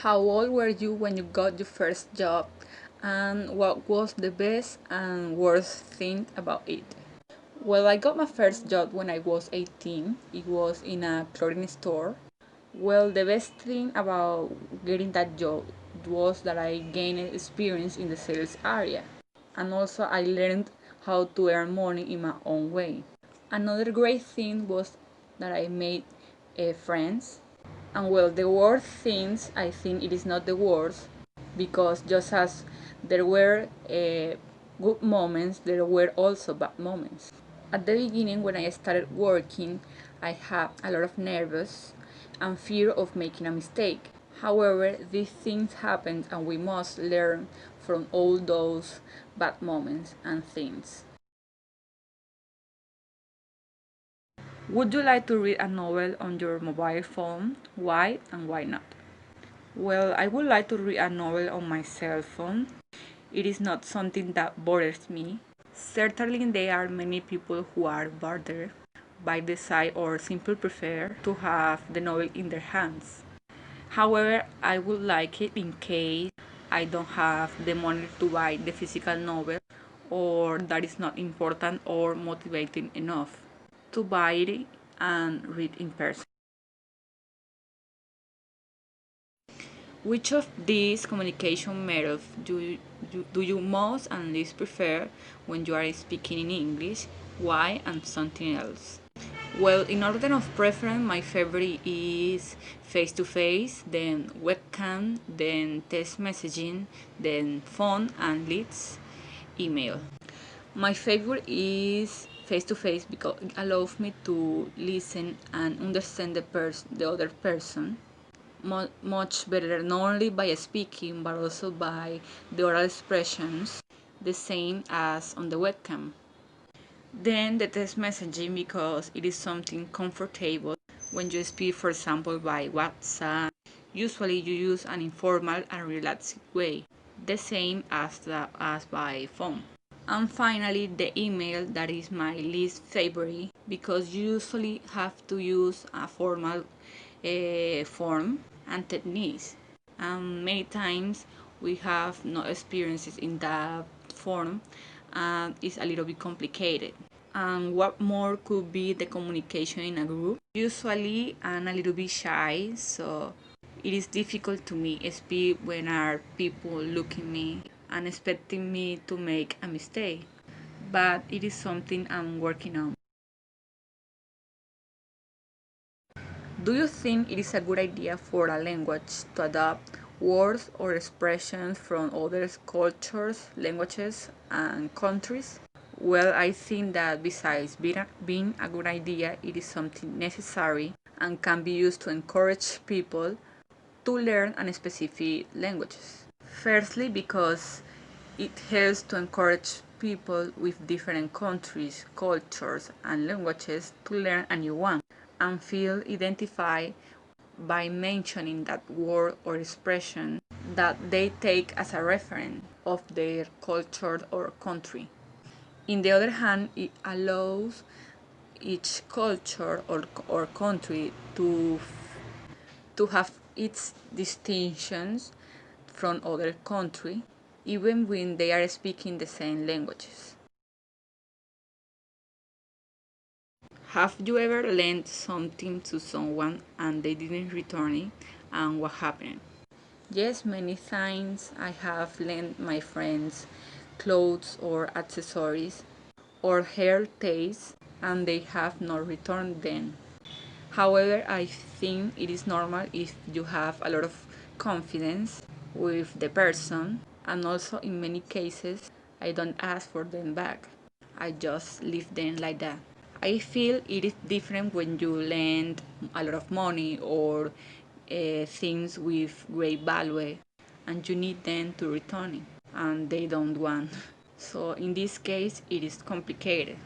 How old were you when you got your first job? And what was the best and worst thing about it? Well, I got my first job when I was 18. It was in a clothing store. Well, the best thing about getting that job was that I gained experience in the sales area. And also, I learned how to earn money in my own way. Another great thing was that I made friends. And well, the worst things, I think it is not the worst, because just as there were good moments, there were also bad moments. At the beginning, when I started working, I had a lot of nervous and fear of making a mistake. However, these things happen and we must learn from all those bad moments and things. Would you like to read a novel on your mobile phone? Why and why not? Well, I would like to read a novel on my cell phone. It is not something that bothers me. Certainly, there are many people who are bothered by the sight or simply prefer to have the novel in their hands. However, I would like it in case I don't have the money to buy the physical novel, or that is not important or motivating enough to buy it and read in person. Which of these communication methods do you most and least prefer when you are speaking in English? Why and something else? Well, in order of preference, my favorite is face to face, then webcam, then text messaging, then phone, and leads email. My favorite is face to face because it allows me to listen and understand the other person much better, not only by speaking but also by the oral expressions, the same as on the webcam. Then the text messaging because it is something comfortable when you speak, for example, by WhatsApp. Usually you use an informal and relaxed way, the same as by phone. And finally, the email that is my least favorite because you usually have to use a formal form and techniques. And many times we have no experiences in that form and it's a little bit complicated. And what more could be the communication in a group? Usually I'm a little bit shy, so it is difficult to me speak when are people looking me and expecting me to make a mistake. But it is something I'm working on. Do you think it is a good idea for a language to adopt words or expressions from other cultures, languages, and countries? Well, I think that besides being a good idea, it is something necessary and can be used to encourage people to learn a specific languages. Firstly, because it helps to encourage people with different countries, cultures, and languages to learn a new one and feel identified by mentioning that word or expression that they take as a reference of their culture or country. In the other hand, it allows each culture or country to have its distinctions from other country, even when they are speaking the same languages. Have you ever lent something to someone and they didn't return it, and what happened? Yes, many times I have lent my friends clothes or accessories or hair ties and they have not returned them. However, I think it is normal if you have a lot of confidence with the person, and also in many cases, I don't ask for them back. I just leave them like that. I feel it is different when you lend a lot of money or things with great value and you need them to return it and they don't want. So in this case, it is complicated.